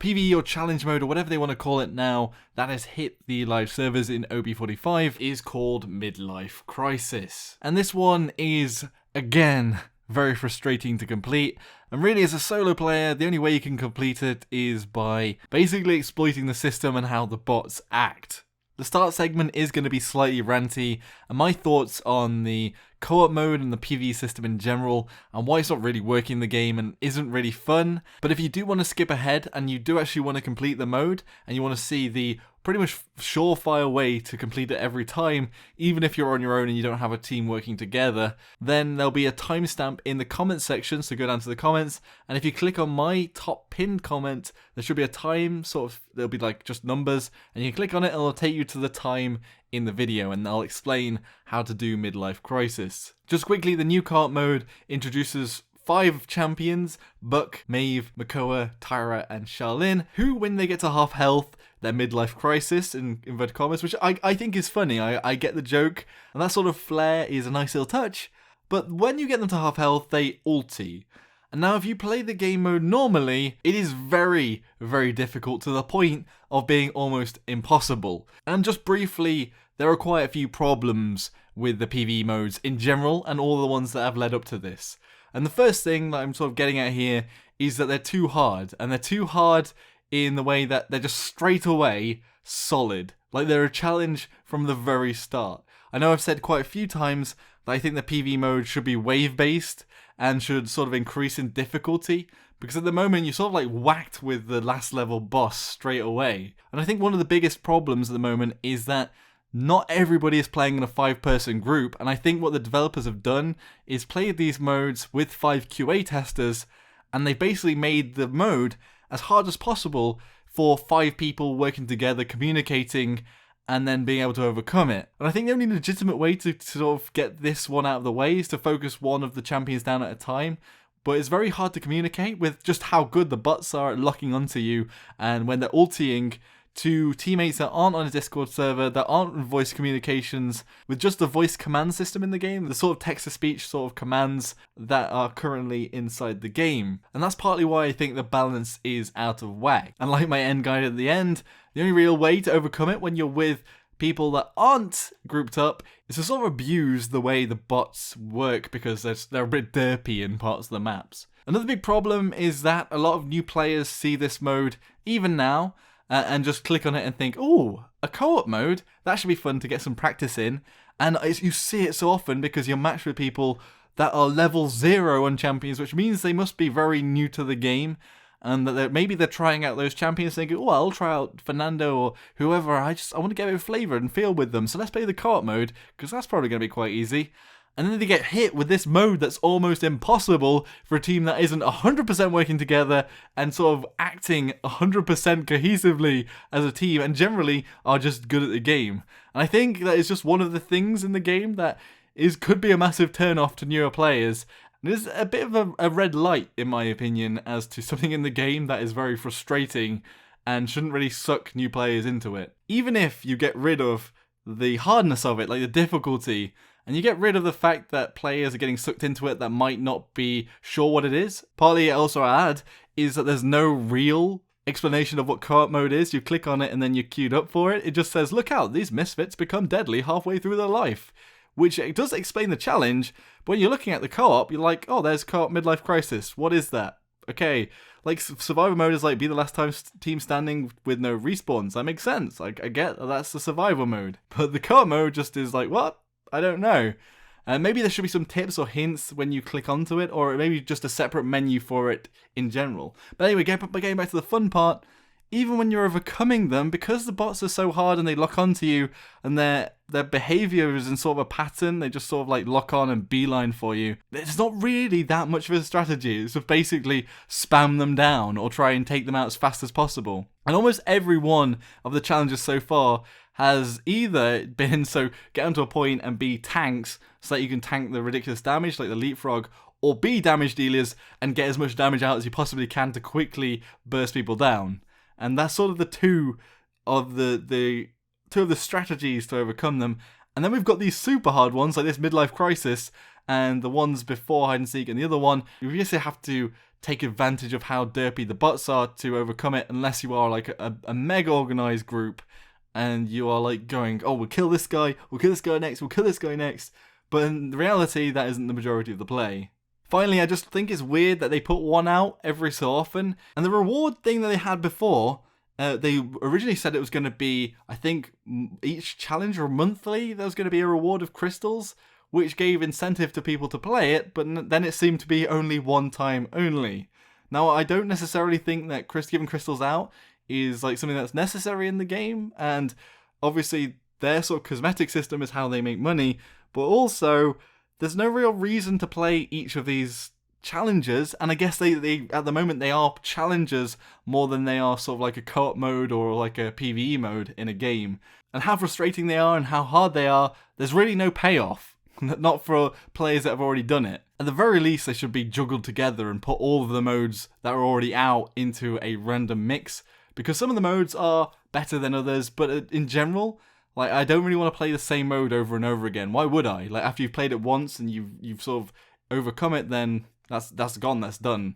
PvE or challenge mode or whatever they want to call it now that has hit the live servers in OB45 is called Midlife Crisis. And this one is, again, very frustrating to complete, and really as a solo player the only way you can complete it is by basically exploiting the system and how the bots act. The start segment is going to be slightly ranty, and my thoughts on the co-op mode and the PvE system in general, and why it's not really working in the game and isn't really fun. But if you do want to skip ahead and you do actually want to complete the mode, and you want to see the pretty much surefire way to complete it every time, even if you're on your own and you don't have a team working together, then there'll be a timestamp in the comments section, so go down to the comments, and if you click on my top pinned comment, there should be a time, there'll be like just numbers, and you click on it, it'll take you to the time in the video, and I'll explain how to do Midlife Crisis. Just quickly, the new co-op mode introduces 5 champions: Buck, Maeve, Makoa, Tyra, and Charlene, who, when they get to half health, their midlife crisis, in inverted commas, which I think is funny. I get the joke, and that sort of flair is a nice little touch, but when you get them to half health, they ulti. And now if you play the game mode normally, it is very, very difficult to the point of being almost impossible. And just briefly, there are quite a few problems with the PvE modes in general, and all the ones that have led up to this. And the first thing that I'm sort of getting at here is that they're too hard, and they're too hard in the way that they're just straight away solid. Like they're a challenge from the very start. I know I've said quite a few times that I think the PvE mode should be wave based and should sort of increase in difficulty, because at the moment you're sort of like whacked with the last level boss straight away. And I think one of the biggest problems at the moment is that not everybody is playing in a 5-person group, and I think what the developers have done is played these modes with 5 QA testers, and they basically made the mode as hard as possible for 5 people working together, communicating, and then being able to overcome it. And I think the only legitimate way to sort of get this one out of the way is to focus one of the champions down at a time, but it's very hard to communicate with just how good the bots are at locking onto you, and when they're ultiing to teammates that aren't on a Discord server, that aren't in voice communications, with just the voice command system in the game, the sort of text-to-speech sort of commands that are currently inside the game. And that's partly why I think the balance is out of whack. And like my end guide at the end, the only real way to overcome it when you're with people that aren't grouped up is to sort of abuse the way the bots work, because they're a bit derpy in parts of the maps. Another big problem is that a lot of new players see this mode, even now, and just click on it and think, oh, a co-op mode? That should be fun to get some practice in. And you see it so often because you're matched with people that are level 0 on champions, which means they must be very new to the game, and that maybe they're trying out those champions thinking, oh, I'll try out Fernando or whoever, I want to get a bit of flavour and feel with them, so let's play the co-op mode, because that's probably going to be quite easy. And then they get hit with this mode that's almost impossible for a team that isn't 100% working together and sort of acting 100% cohesively as a team, and generally are just good at the game. And I think that is just one of the things in the game that could be a massive turn-off to newer players. And it's a bit of a red light, in my opinion, as to something in the game that is very frustrating and shouldn't really suck new players into it. Even if you get rid of the hardness of it, like the difficulty, and you get rid of the fact that players are getting sucked into it that might not be sure what it is. Partly also I add is that there's no real explanation of what co-op mode is. You click on it and then you're queued up for it. It just says, look out, these misfits become deadly halfway through their life. Which it does explain the challenge, but when you're looking at the co-op, you're like, oh, there's co-op midlife crisis. What is that? Okay, like survivor mode is like be the last time team standing with no respawns. That makes sense. Like I get that's the survival mode. But the co-op mode just is like, what? I don't know. And maybe there should be some tips or hints when you click onto it, or maybe just a separate menu for it in general. But anyway, getting back to the fun part, even when you're overcoming them, because the bots are so hard and they lock onto you, and their behavior is in sort of a pattern, they just sort of like lock on and beeline for you. It's not really that much of a strategy. It's just basically spam them down or try and take them out as fast as possible. And almost every one of the challenges so far has either been so get onto a point and be tanks so that you can tank the ridiculous damage like the leapfrog, or be damage dealers and get as much damage out as you possibly can to quickly burst people down. And that's sort of the two of the strategies to overcome them. And then we've got these super hard ones like this midlife crisis and the ones before hide and seek, and the other one you basically have to take advantage of how derpy the bots are to overcome it, unless you are like a mega organized group and you are like going, oh, we'll kill this guy next, we'll kill this guy next. But in reality, that isn't the majority of the play. Finally, I just think it's weird that they put one out every so often. And the reward thing that they had before, they originally said it was going to be, I think, each challenge or monthly, there was going to be a reward of crystals, which gave incentive to people to play it, but then it seemed to be only one time only. Now, I don't necessarily think that giving crystals out is like something that's necessary in the game, and obviously their sort of cosmetic system is how they make money, but also there's no real reason to play each of these challenges, and I guess they at the moment they are challenges more than they are sort of like a co-op mode or like a PvE mode in a game. And how frustrating they are and how hard they are, there's really no payoff. Not for players that have already done it. At the very least, they should be juggled together and put all of the modes that are already out into a random mix, because some of the modes are better than others, but in general, like, I don't really want to play the same mode over and over again. Why would I? Like, after you've played it once and you've sort of overcome it, then that's gone, that's done.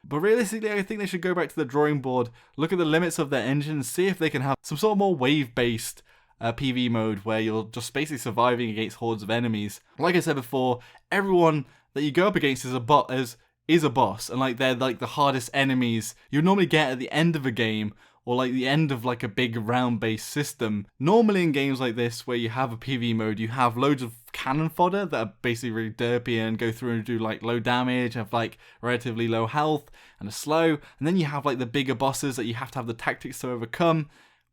But realistically, I think they should go back to the drawing board, look at the limits of their engine, and see if they can have some sort of more wave-based PvE mode where you're just basically surviving against hordes of enemies. Like I said before, everyone that you go up against is a boss, and like they're like the hardest enemies you normally get at the end of a game, or like the end of like a big round-based system. Normally in games like this where you have a PvE mode, you have loads of cannon fodder that are basically really derpy and go through and do like low damage, have like relatively low health and are slow, and then you have like the bigger bosses that you have to have the tactics to overcome.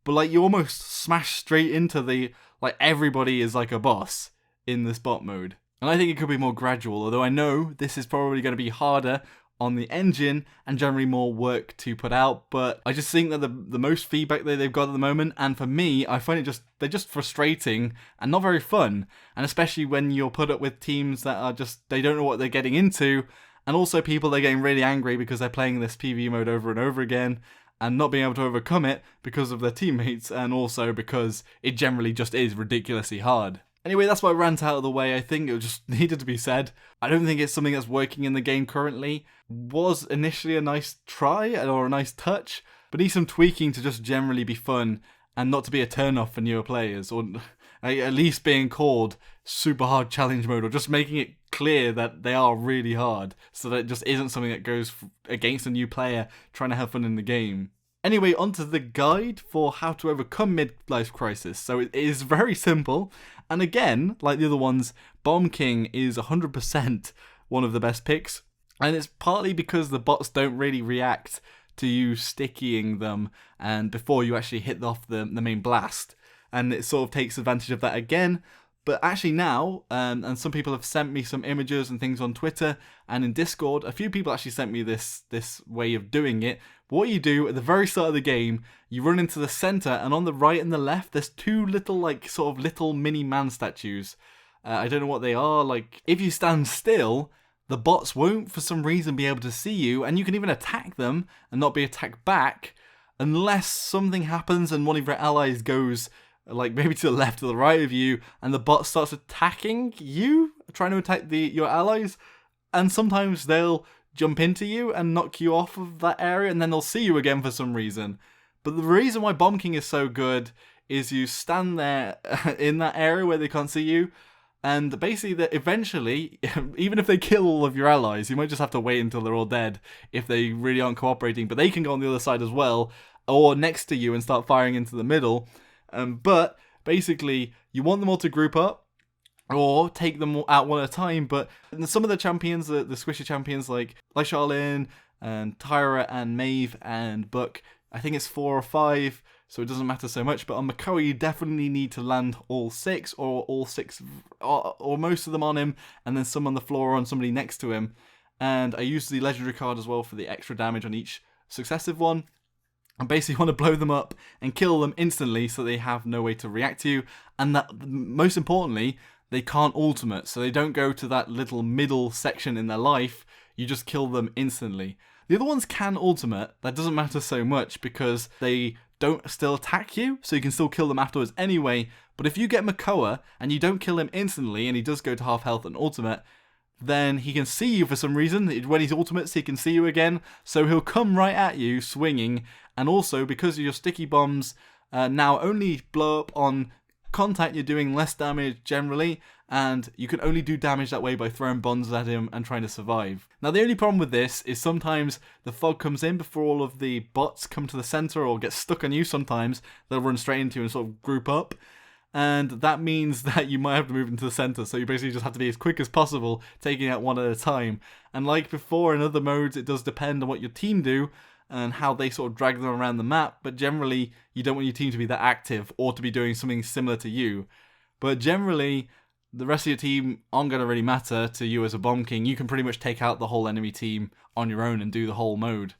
But like you almost smash straight into the, like, everybody is like a boss in this bot mode. And I think it could be more gradual, although I know this is probably going to be harder on the engine and generally more work to put out, but I just think that the most feedback that they've got at the moment, and for me, I find they're just frustrating and not very fun, and especially when you're put up with teams that are just, they don't know what they're getting into, and also people that are getting really angry because they're playing this PvE mode over and over again, and not being able to overcome it because of their teammates, and also because it generally just is ridiculously hard. Anyway, that's my rant out of the way. I think it just needed to be said. I don't think it's something that's working in the game currently. Was initially a nice try, or a nice touch, but needs some tweaking to just generally be fun, and not to be a turn-off for newer players, or at least being called super hard challenge mode, or just making it clear that they are really hard, so that it just isn't something that goes against a new player trying to have fun in the game. Anyway, onto the guide for how to overcome midlife crisis. So it is very simple, and again, like the other ones, Bomb King is 100% one of the best picks, and it's partly because the bots don't really react to you stickying them and before you actually hit off the main blast, and it sort of takes advantage of that again. But actually now, and some people have sent me some images and things on Twitter and in Discord, a few people actually sent me this way of doing it. But what you do at the very start of the game, you run into the center, and on the right and the left, there's two little, like, sort of little mini man statues. I don't know what they are. Like, if you stand still, the bots won't for some reason be able to see you, and you can even attack them and not be attacked back, unless something happens and one of your allies goes, like, maybe to the left or the right of you, and the bot starts attacking you, trying to attack your allies, and sometimes they'll jump into you and knock you off of that area, and then they'll see you again for some reason. But the reason why Bomb King is so good is you stand there in that area where they can't see you, and basically that eventually, even if they kill all of your allies, you might just have to wait until they're all dead if they really aren't cooperating, but they can go on the other side as well, or next to you and start firing into the middle. But basically, you want them all to group up, or take them out one at a time. But some of the champions, the squishy champions like Charlene and Tyra and Maeve and Buck, I think it's 4 or 5, so it doesn't matter so much. But on Makoa, you definitely need to land all 6, or most of them on him, and then some on the floor or on somebody next to him. And I use the legendary card as well for the extra damage on each successive one. I basically want to blow them up and kill them instantly so they have no way to react to you, and that, most importantly, they can't ultimate, so they don't go to that little middle section in their life. You just kill them instantly. The other ones can ultimate. That doesn't matter so much because they don't still attack you, so you can still kill them afterwards anyway. But if you get Makoa and you don't kill him instantly and he does go to half health and ultimate, then he can see you for some reason. When he's ultimates, he can see you again, so he'll come right at you, swinging. And also, because your sticky bombs now only blow up on contact, you're doing less damage generally, and you can only do damage that way by throwing bombs at him and trying to survive. Now, the only problem with this is sometimes the fog comes in before all of the bots come to the center or get stuck on you. Sometimes they'll run straight into you and sort of group up. And that means that you might have to move into the center, so you basically just have to be as quick as possible, taking out one at a time. And like before in other modes, it does depend on what your team do and how they sort of drag them around the map, but generally, you don't want your team to be that active or to be doing something similar to you. But generally, the rest of your team aren't going to really matter to you as a Bomb King. You can pretty much take out the whole enemy team on your own and do the whole mode.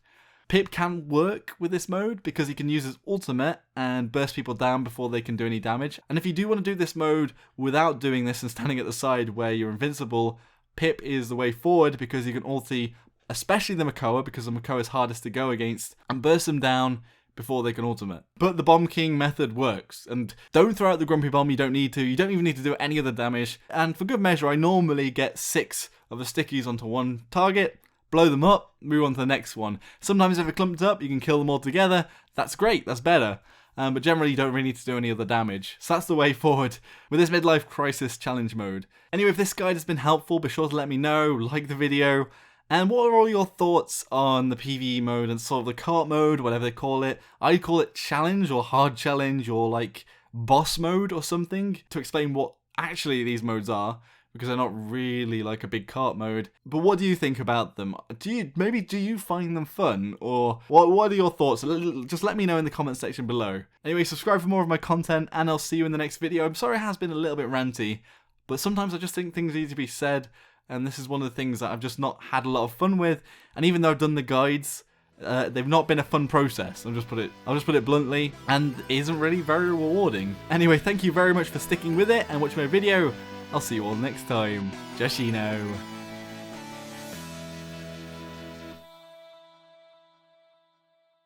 Pip can work with this mode because he can use his ultimate and burst people down before they can do any damage. And if you do want to do this mode without doing this and standing at the side where you're invincible, Pip is the way forward because you can ulti, especially the Makoa, because the Makoa is hardest to go against, and burst them down before they can ultimate. But the Bomb King method works, and don't throw out the Grumpy Bomb, you don't need to. You don't even need to do any other damage. And for good measure, I normally get 6 of the stickies onto one target, blow them up, move on to the next one. Sometimes if they're clumped up, you can kill them all together. That's great, that's better. But generally you don't really need to do any other damage. So that's the way forward with this Midlife Crisis challenge mode. Anyway, if this guide has been helpful, be sure to let me know, like the video. And what are all your thoughts on the PvE mode and sort of the cart mode, whatever they call it? I call it challenge or hard challenge or like boss mode or something to explain what actually these modes are, because they're not really like a big cart mode. But what do you think about them? Do you find them fun? Or what are your thoughts? Just let me know in the comment section below. Anyway, subscribe for more of my content and I'll see you in the next video. I'm sorry it has been a little bit ranty, but sometimes I just think things need to be said. And this is one of the things that I've just not had a lot of fun with. And even though I've done the guides, they've not been a fun process. I'll just put it bluntly, and it isn't really very rewarding. Anyway, thank you very much for sticking with it and watching my video. I'll see you all next time. Joshino.